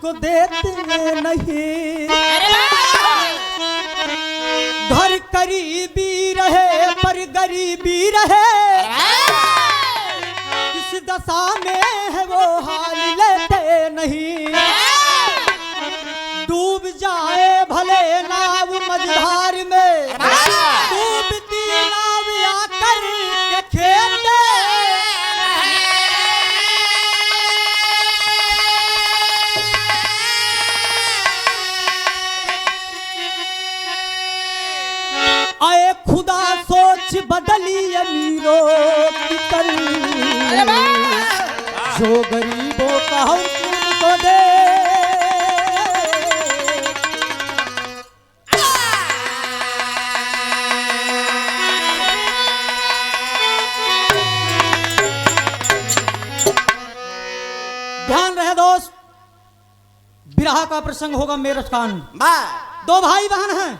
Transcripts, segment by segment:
तुमको देते नहीं। घर करीबी रहे पर गरीबी रहे, किस दशा में है वो हाल लेते नहीं। डूब जाए भले नाव मझधार में, डूबती नाव आकर के खेते। आए खुदा सोच बदली अमीरों की करी, जो गरीबों का उनको दे। ध्यान रहे दोस्त, विरह का प्रसंग होगा मेरठ कांड। दो भाई बहन हैं।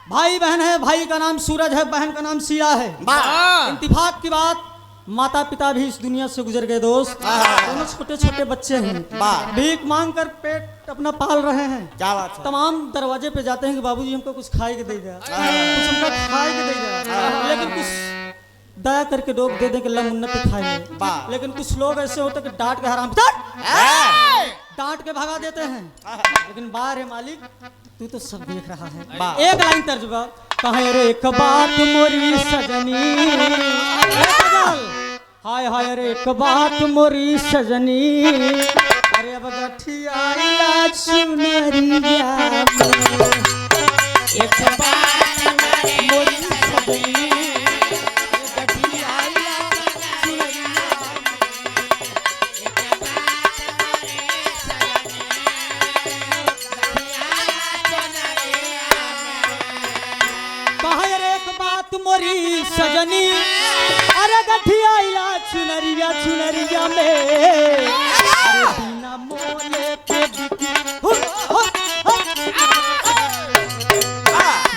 भाई बहन है, भाई का नाम सूरज है, बहन का नाम शीला है। इंतिफाक की बात, माता पिता भी इस दुनिया से गुजर गए दोस्त। दोनों छोटे छोटे बच्चे हैं, भीख मांग कर पेट अपना पाल रहे हैं। क्या बात है। तमाम दरवाजे पे जाते हैं कि बाबूजी हमको कुछ खाए के दे जा, कुछ हमको खाए के दे जा, लेकिन कुछ दया करके लोग दे दें कि ला मुन्नत पे खाएंगे। लेकिन कुछ लोग ऐसे होते कि डांट के हराम डांट के भगा देते हैं। लेकिन बाहर है मालिक, तू तो सब देख रहा है। एक लाइन तर्जुमा, कहे रे एक बात मोरी सजनी, हाय हाय रे एक बात मोरी सजनी, अरे अब गठिया चुनरिया एक बात मोरी सजनी। मोरी सजनी, अरे गठिया चुनरिया चुनरिया में, अरे बिना मोले के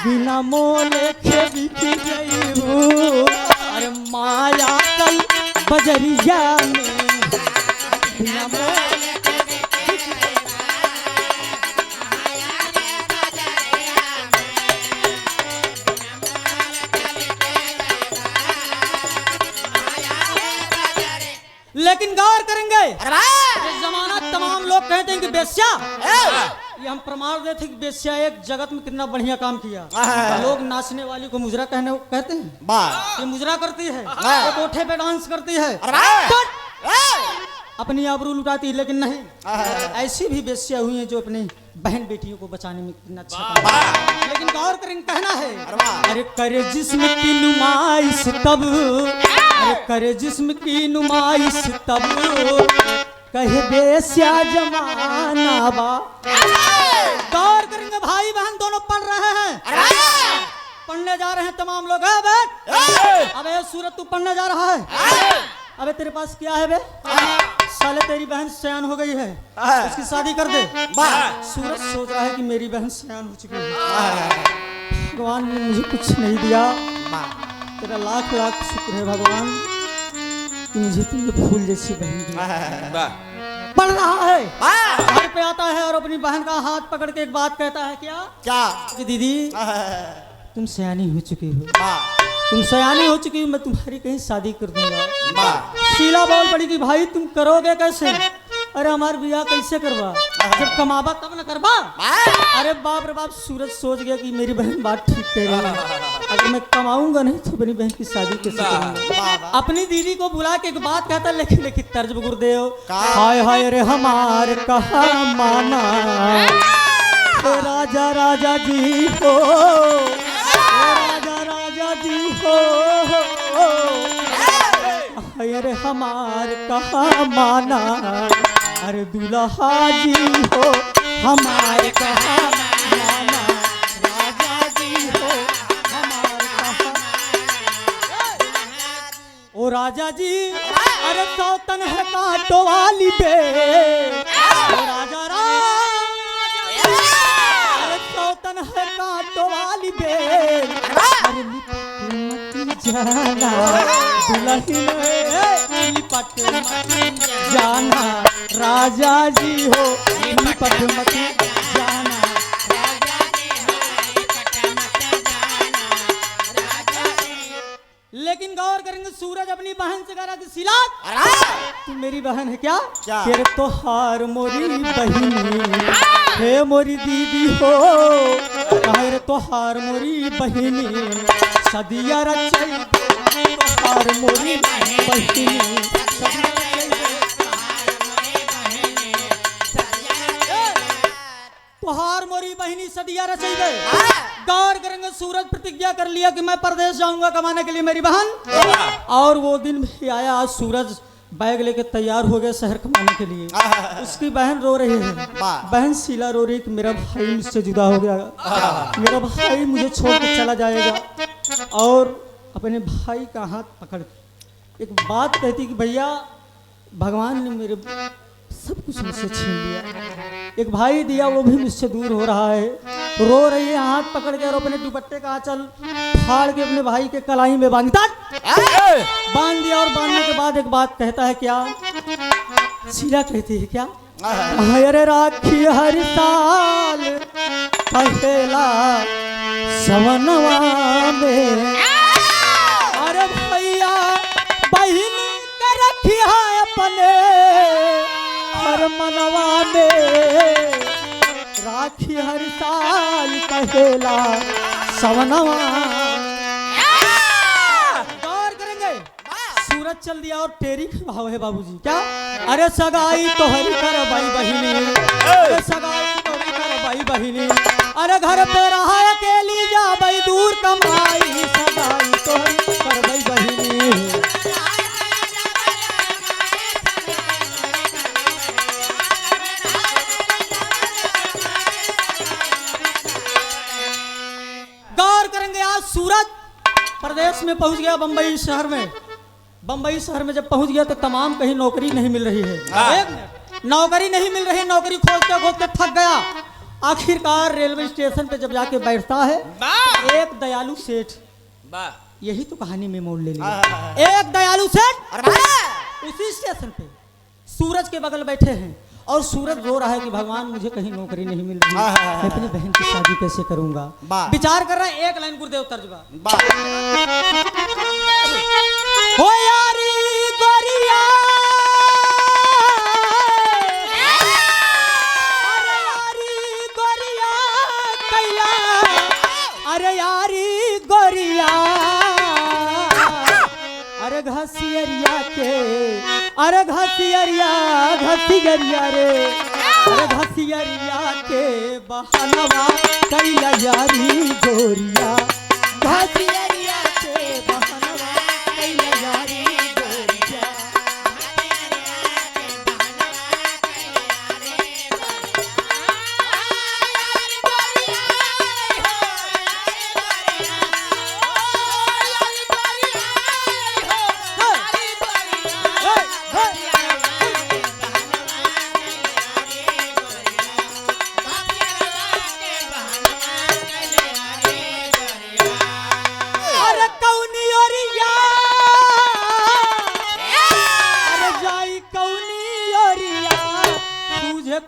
बिना मोले के बिकी गई, अरे माया कल बजरिया में बिना मोले। लेकिन गौर करेंगे, इस जमाना तमाम लोग कहते हैं कि बेश्या, ये हम प्रमाण देते कि बेश्या एक जगत में कितना बढ़िया काम किया। लोग नाचने वाली को मुजरा कहते हैं, ये मुजरा करती है, ये कोठे पे डांस करती है, अपनी आबरू लुटाती है। लेकिन नहीं, ऐसी भी बेश्या हुई है जो अपनी बहन बेटियों को बचाने में कितना अच्छा काम। लेकिन गौर करेंगे, कहना है अरे करे जिस्म की नुमाइश तब, अरे करे जिस्म की नुमाइश तब, कहे बेश्या जमाना बा। गौर करेंगे, भाई बहन दोनों पढ़ रहे हैं, पढ़ने जा रहे हैं तमाम लोग। अबे सूरज तू पढ़ने जा रहा है, अबे तेरे पास क्या है बे? साले तेरी बहन सयान हो गई है, उसकी शादी कर दे। सूरज सोच रहा है कि मेरी बहन सयान हो चुकी है, भगवान ने मुझे कुछ नहीं दिया, तेरा लाख लाख शुक्र है भगवान कि मुझे तुमने फूल जैसी बहन दी। पढ़ रहा है, घर पे आता है और अपनी बहन का हाथ पकड़ के एक बात कहता है, क्या कि दीदी तुम सयानी हो चुकी हो, तुम सयानी हो चुकी हो, मैं तुम्हारी कहीं शादी कर दूंगा। शीला बोल पड़ी कि भाई तुम करोगे कैसे? अरे हमार बियाह कैसे करवा, जब कमाबा तब न करवा। अरे बाप रे बाप, सूरज सोच गया कि मेरी बहन बात ठीक कह रही है, अगर मैं कमाऊंगा नहीं तो अपनी बहन की शादी कैसे करूंगा। अपनी दीदी को बुला के एक बात कहता, लेकिन लेकिन तर्ज गुरुदेव, हाय हाय रे हमार कहा माना, राजा राजा जी हो, राजा राजा जी हो, अरे हमार कहा माना, अरे दुल्हा जी हो हमार कहा माना, राजा जी हो हमार कहा। ओ राजा जी, अरे सौतन है कांटो वाली पे, राजा सौतन है कांटो वाली बे, अरे लिपट जाना दुल्हन लिपट जाना राजा जी हो निपट मत जाना। लेकिन गौर करेंगे सूरज अपनी बहन से कह रहा था शीला तू मेरी बहन है क्या? तेरे तो हार मोरी बहिनी हे मोरी दीदी हो रे तो हार मोरी बहिनी सदिया रचई तो हार मोरी बहिनी तोहार मोरी बहिनी सदिया रचई गए। गौर करेंगे सूरज प्रतिज्ञा कर लिया कि मैं परदेश जाऊंगा कमाने के लिए मेरी बहन। और वो दिन भी आया। आज सूरज बैग लेके तैयार हो गया शहर कमाने के लिए। उसकी बहन रो रही है। बहन शीला रो रही कि मेरा भाई मुझसे जुदा हो गया, मेरा भाई मुझे छोड़ के चला जाएगा। और अपने भाई का हाथ पकड़ एक बात कहती कि भैया भगवान ने मेरे सब कुछ मुझसे छीन लिया, एक भाई दिया वो भी मुझसे दूर हो रहा है। रो रही है हाथ पकड़ के और अपने दुपट्टे का आंचल फाड़ के अपने भाई के कलाई में बांध दिया। और बांधने के बाद एक बात कहता है क्या? शीला कहती है क्या? अरे राखी हर साल कहेला सवनवा में अरे भैया बहिन के रखिया अपने हर मनवा में राखी हर साल कहेला सवनवा। गौर करेंगे सूरज चल दिया और टेरी भाव है बाबूजी क्या? अरे सगाई तो हरी कर भाई बहिनी, अरे सगाई तो हरी कर भाई बहिनी, अरे घर पे रहा अकेली जा भाई दूर कमाई सगाई तो हरी कर भाई बहिनी। सूरज प्रदेश में पहुंच गया बंबई शहर में। बंबई शहर में जब पहुंच गया तो तमाम कहीं नौकरी नहीं मिल रही है। एक नौकरी नहीं मिल रही, नौकरी खोजते खोजते थक गया। आखिरकार रेलवे स्टेशन पे जब जाके बैठता है एक दयालु सेठ, यही तो कहानी में मोड़ ले लिया। एक दयालु सेठ उसी स्टेशन पे सूरज के बगल बैठे हैं और सूरज रो रहा है कि भगवान मुझे कहीं नौकरी नहीं मिल रही, मैं अपनी बहन की शादी कैसे करूंगा। विचार कर रहा है। एक लाइन गुरुदेव तर्जुमा हो यारी गोरिया अरे यारी गोरिया कैला अरे यारी गोरिया अरे घसियरिया के अरे घसियरिया घसियरिया रे अरे घसियरिया के बहनवा कैला यारी गोरिया घसियरिया के बहनवा कैला यारी गोरिया।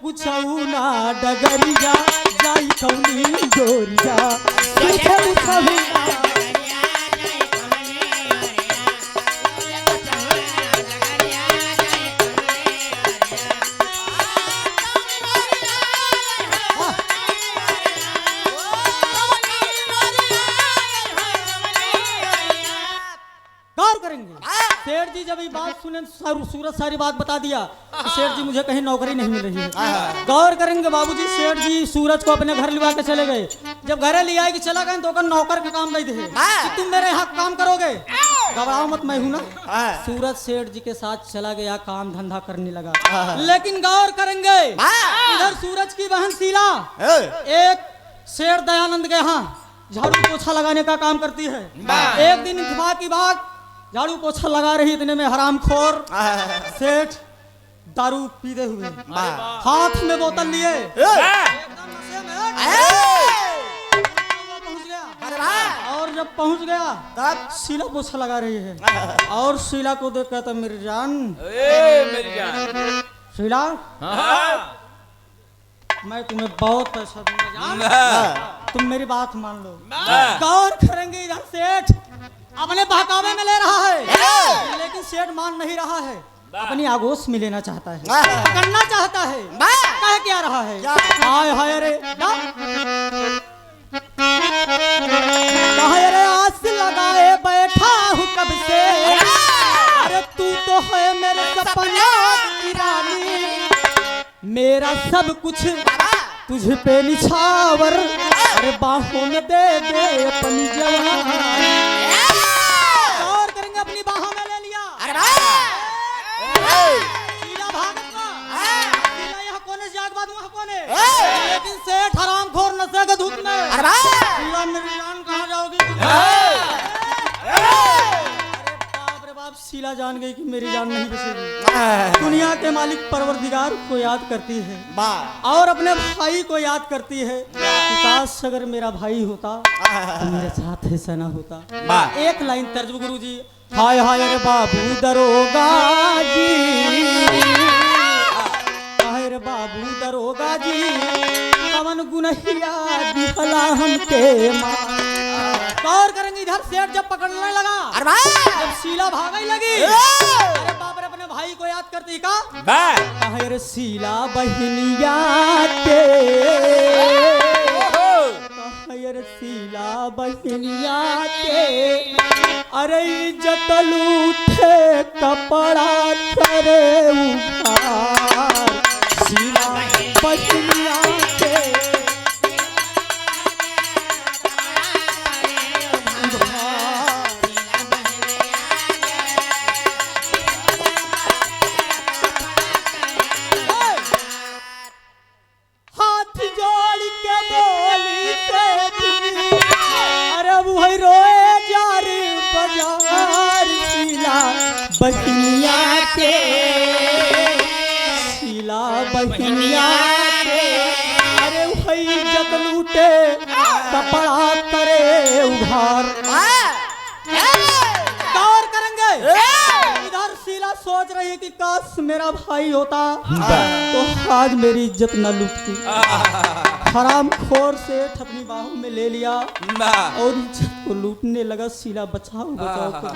कुछ ना डगरिया जाई कौनी गोरिया सेठ जी जब ये बात सुने सूरज सारी बात बता दिया कि सेठ जी मुझे कहीं नौकरी नहीं मिल रही है। गौर करेंगे बाबूजी सेठ जी सूरज को अपने घर लिवा के चले गए। जब घर ले आए कि चला गए तो नौकर का काम नहीं थे कि तुम मेरे यहाँ काम करोगे, घबराओ मत मैं हूँ ना। सूरज सेठ जी के साथ चला गया, काम धंधा करने लगा। लेकिन गौर करेंगे इधर सूरज की बहन शीला एक शेर दयानंद के यहाँ झाड़ू पोछा लगाने का काम करती है। एक दिन इत्तेफाक की बात झाड़ू पोछा लगा रही, इतने में हरामखोर सेठ दारू पीते हुए हाथ में बोतल लिए एकदम नशे में पहुंच गया। और जब पहुंच गया तब शीला पोछा लगा रही है और शीला को देख कहता मेरी जान शीला हाँ। मैं तुम्हें बहुत पैसा दूंगा जान। तुम मेरी बात मान लो। हाँ। गौर करेंगे इधर सेठ अपने बहकावे में ले रहा है, लेकिन सेठ मान नहीं रहा है, अपनी आगोश में लेना चाहता है, पकड़ना चाहता है। कह क्या रहा है? हाय हाय रे हाय रे आस लगाए बैठा हूँ कब से, अरे तू तो है मेरे सपना की रानी, मेरा सब कुछ तुझ पे निछावर, अरे बाहों में दे दे अपनी जवानी। और करेंगे अपनी बाहों में ले लिया। शीला भागत का शीला यहाँ कोने से जाग बाद वहाँ कोने, लेकिन सेठ हरामखोर नशे के धूप में शीला मेरी जान कहाँ जाओगी? अरे बाप शीला जान गई कि मेरी जान नहीं बचेगी। दुनिया के मालिक परवरदिगार को याद करती है और अपने भाई को याद करती है कि काश अगर मेरा भाई होता तो मेरे साथ ऐसा ना होता। एक लाइन तर्ज गुरुजी। हाय हाय रे बाबू दरोगा जी, हाय रे बाबू दरोगा जी, कवन गुनहिया दिखला हमके मार। गौर करेंगे इधर सेठ जब पकड़ने लगा, जब शीला भागने लगी, अरे बाप रे अपने भाई को याद करती का हाय रे शीला बहनिया के, हाय रे शीला बहनिया के, अरे इज्जत लूटे कपड़ा करे उखार, शीला बहनिया के बहनिया के, शीला बहनिया के, अरे भाई इज्जत लूटे कपड़ा करे उधार। गौर करेंगे इधर शीला सोच रही है कि काश मेरा भाई होता तो आज मेरी इज्जत न लूटती। हरामखोर से अपनी बाहों में ले लिया और इज्जत को लूटने लगा। शीला बचाओ बचाओ कर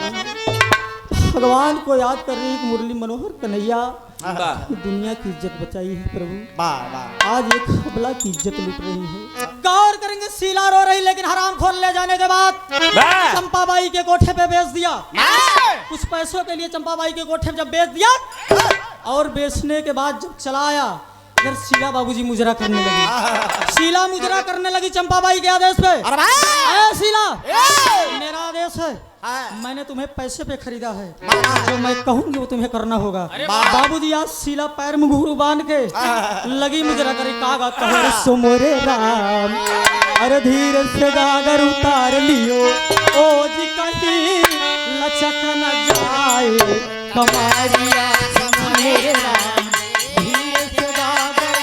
भगवान को याद कर रही है। मुरली मनोहर कन्हैया दुनिया की इज्जत बचाई है प्रभु, आज एक हबला की इज्जत लूट रही है। गौर करेंगे शीला रो रही, लेकिन हरामखोर ले जाने के बाद चंपाबाई के कोठे पे बेच दिया। कुछ पैसों के लिए चंपाबाई के कोठे पे जब बेच दिया और बेचने के बाद जब चला आया, इधर शीला बाबूजी मुजरा करने लगी। शीला मुजरा करने लगी चंपाबाई के आदेश पे। अरे शीला मेरा आदेश है, मैंने तुम्हें पैसे पे खरीदा है, जो मैं कहूंगी वो तुम्हें करना होगा। बाबूजी आज शीला पैर में घुंघरू बांध के लगी मुजरा करे कागा कहे सो मोरे राम, अरे धीरे से गागर उतार लियो ओ जी कहीं लचक न जाए कमारिया मोरे राम, धीरे से गागर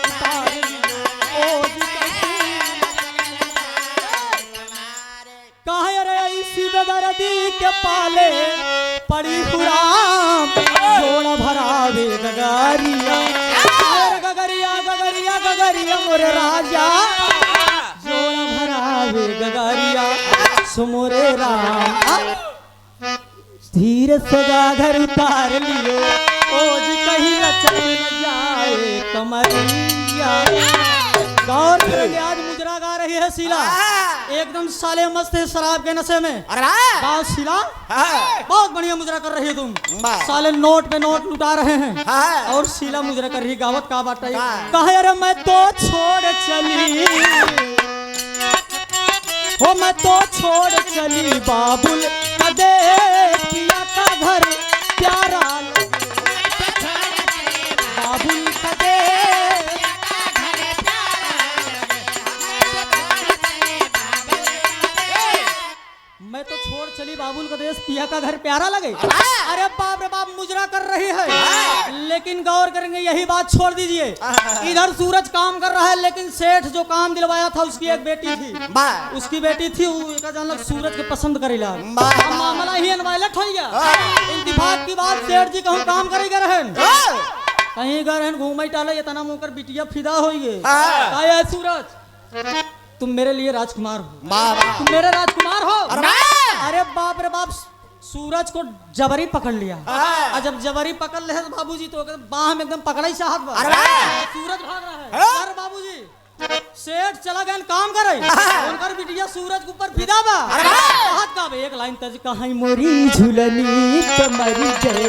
उतार लियो ओ जी कहीं रे ऐसी बेदर्दी के पाले पड़ी हुराम, जोड़ा भरावे गगरिया गगरिया गगरिया गगरिया मोरे राजा, जोड़ा भरावे गगरिया सुमोरे राम, धीरे से गागर उतार लियो ओ जी कहीं लचक न जाए कमरिया। गौर करेंगे आज मुजरा गा रही है शीला, एकदम साले मस्त है शराब के नशे में। गाओ शीला बहुत बढ़िया मुजरा कर रही है तुम, साले नोट पे नोट लुटा रहे हैं और शीला मुजरा कर रही। गावत का बात है कहे अरे मैं तो छोड़ चली हो, मैं तो छोड़ चली बाबुल कदे पिया का घर प्यारा बाबुल कदे, मैं तो छोड़ चली बाबुल का देश पिया का घर प्यारा लगे। अरे बाप रे बाप मुजरा कर रही है, लेकिन गौर करेंगे यही बात छोड़ दीजिए। इधर सूरज काम कर रहा है, लेकिन सेठ जो काम दिलवाया था उसकी एक बेटी थी, उसकी बेटी थी वो जानक सूरज के पसंद करेला, मामला ही अनवायलेट हो गया। इंतफाक की बात सेठ जी कहूँ काम करेगा रहन कहीं घर घूम टाले इतना मुकर बिटिया फिदा हो गए। आया सूरज तुम मेरे लिए राजकुमार हो, तुम मेरे राजकुमार हो। अरे बाप रे बाप, सूरज को जबरी पकड़ लिया। और जब जबरी पकड़ ले तो बाबूजी तो बाह में एकदम पकड़ा ही चाहत बा। सूरज भाग रहा है। अरे बाबूजी सेठ चला गया काम करे, उनकर बिटिया सूरज के ऊपर फिदा बा। कहत का एक लाइन तज कहीं मोरी झूलनी पे मरी गए।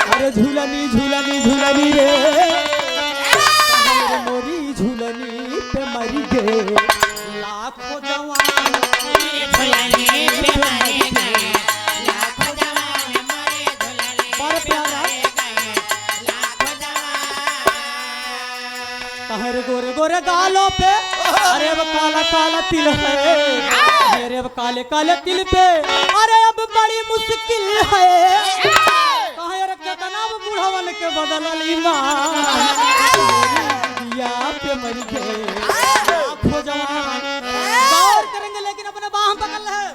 अरे झूलनी झूलनी झूलनी रे, मोरी झूलनी पे मरी गए। लाखों जवान झूलनी पे मरी गए, लाखों जवान मरे झूलनी पर प्यारा कहर गोरे गोरे गालों पे। अरे अब काला काला तिल है, अरे अब काले काले तिल पे। अरे अब बड़ी मुश्किल है, कहे रखे तनाव बूढ़ावन के बदल पे मर गए। आँखों जवान गौर करेंगे लेकिन अपने बाह पकड़ है।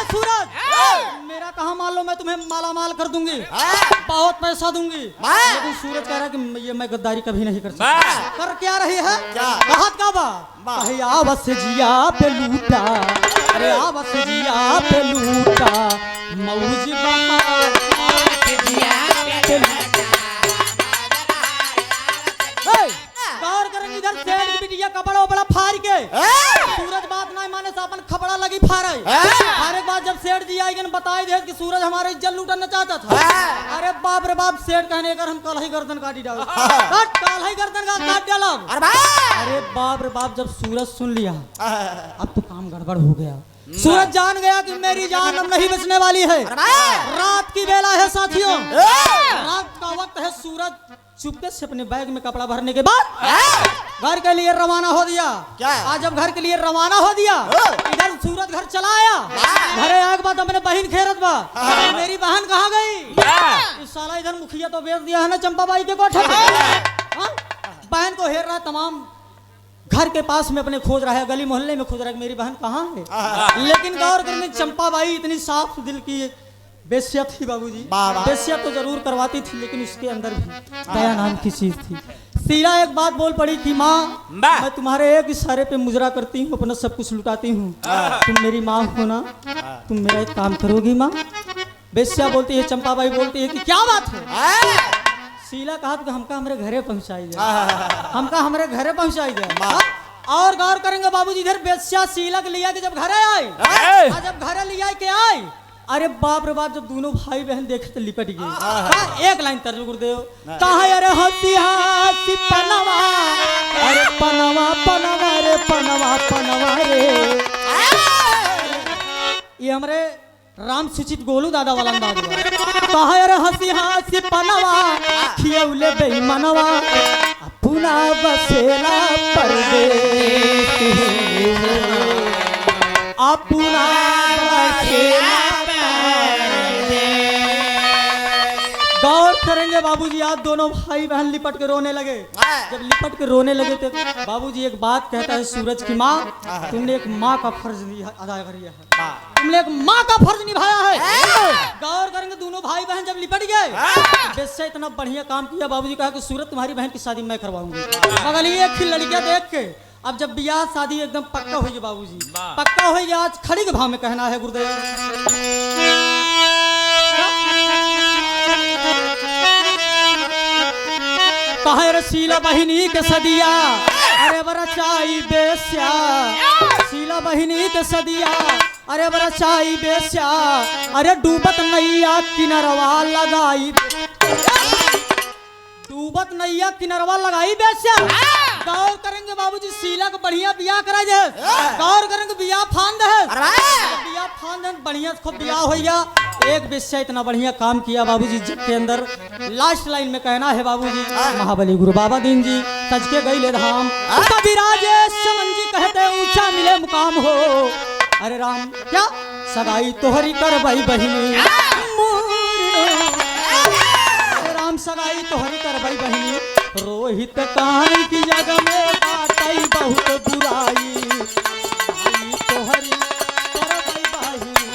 सूरज मेरा कहा मान लो, मैं तुम्हें माला माल कर दूंगी, बहुत पैसा दूंगी। लेकिन सूरज कह रहा है कि ये मैं गद्दारी कभी नहीं कर सकता। कर क्या रही है? कहत का बा आवस जिया पे लूटा। अरे आवस जिया पे लूटा, मौज बहार पे लूटा। गौर करेंगे इधर सेठ की बिटिया कपड़ा उपड़ा फाड़ के सूरज बात नहीं माने से अपन खपड़ा लगी फाड़े। फाड़े के बाद जब सेठ जी आई बताई दे कि सूरज हमारे इज्जत लूटना चाहता था। अरे बाप रे बाप, सेठ कहने कर हम कल ही गर्दन काटी डाल, कल ही गर्दन काट डालब। अरे बाप रे बाप, जब सूरज सुन लिया अब तो काम गड़बड़ हो गया। सूरज जान गया कि मेरी जान अब नहीं बचने वाली है। रात की बेला है साथियों, रात का वक्त है। सूरज चुपके से अपने बैग में कपड़ा भरने के बाद घर के लिए रवाना हो दिया। आज जब घर के लिए रवाना हो दिया, इधर सूरज घर चला आया। घरे आए के बाद अपने बहन खेरत बा, मेरी बहन कहाँ गई? इस साला इधर मुखिया तो बेच दिया है ना चंपाबाई के कोठे पे। बहन को हेर रहा, तमाम घर के पास में अपने खोज रहा है, गली मोहल्ले में खोज रहा है मेरी बहन कहाँ है। लेकिन गौर करने चंपाबाई इतनी साफ दिल की बेस्या थी बाबूजी। बेस्या तो जरूर करवाती थी, लेकिन उसके अंदर भी दया नाम की चीज थी। शीला एक बात बोल पड़ी कि माँ मैं तुम्हारे एक इशारे पे मुजरा करती हूँ, अपना सब कुछ लुटाती हूँ, तुम मेरी माँ हो ना, तुम मेरा एक काम करोगी माँ? बेस्या बोलती है, चंपाबाई बोलती है कि क्या बात है? शीला कहा कि हमका हमारे घरे पहुँचाई जाए, हमका हमारे घरे पहुँचाई जाए। और गौर करेंगे बाबूजी, इधर बेस्या शीला के लिया कि जब घरे आई, जब घरे लिया के आई, अरे बाप रे बाप, जब दोनों भाई बहन देखे तो लिपट गए। एक लाइन तर्ज गुरुदेव, कहा अरे हंसी हंसी पनवा, अरे पनवा पनवा रे पनवा पनवा रे। ये हमारे राम सूचित गोलू दादा वाला अंदाज हुआ। कहा अरे हंसी हंसी पनवा, खियौले बेईमानवा, अपना बसेला परदेश, अपना बसेला। गौर करेंगे बाबूजी, आप दोनों भाई बहन लिपट के रोने लगे। जब लिपट के रोने लगे तो बाबूजी एक बात कहता है, सूरज की माँ तुमने एक माँ का फर्ज अदा किया है, तुमने एक माँ का फर्ज निभाया है। गौर करेंगे दोनों भाई बहन जब लिपट गए, वैसे इतना बढ़िया काम किया। बाबूजी कहा कि सूरज तुम्हारी बहन की शादी मैं करवाऊंगी। बगल ही एक लड़कियां देख के अब जब ब्याह शादी एकदम पक्का हो गया बाबूजी, पक्का हो गया। आज खड़ी के भाव में कहना है गुरुदेव, कहे रे शीला बहिनी के सदिया, अरे बड़ा चाई बेस्या, शीला बहिनी के सदिया, अरे बड़ा चाई बेस्या, अरे डूबत नैया किनरवा लगाई, डूबत नैया किनरवा लगाई बेस्या। गौर करेंगे बाबूजी, शीला को बढ़िया बियाह करा दे। गौर करेंगे बियाह फान दे, बियाह फान दे, बढ़िया खूब बियाह हो गया। एक बेस्या इतना बढ़िया काम किया बाबूजी, जग के अंदर लास्ट लाइन में कहना है बाबूजी, महाबली गुरु बाबा दीन जी सज के गई ले धाम, कभी राजेश चमन जी कहते ऊंचा मिले मुकाम हो। अरे राम क्या सगाई तोहरी कर भाई बहिनी, राम सगाई तोहरी कर भाई बहिनी, रोहित काई की जग में बाटई बहुत बुराई, तोहरी कर भाई बहिनी।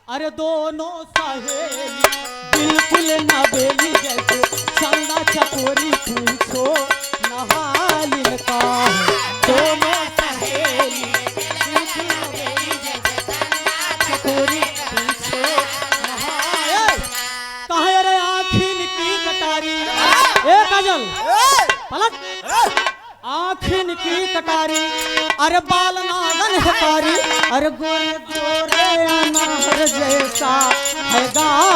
अरे दोनों सहेली बिल्कुल काजल पलट आँखिन की कटारी अरे बाल नागन है कारी अरे गोरे गोरे अनार जैसा है गाल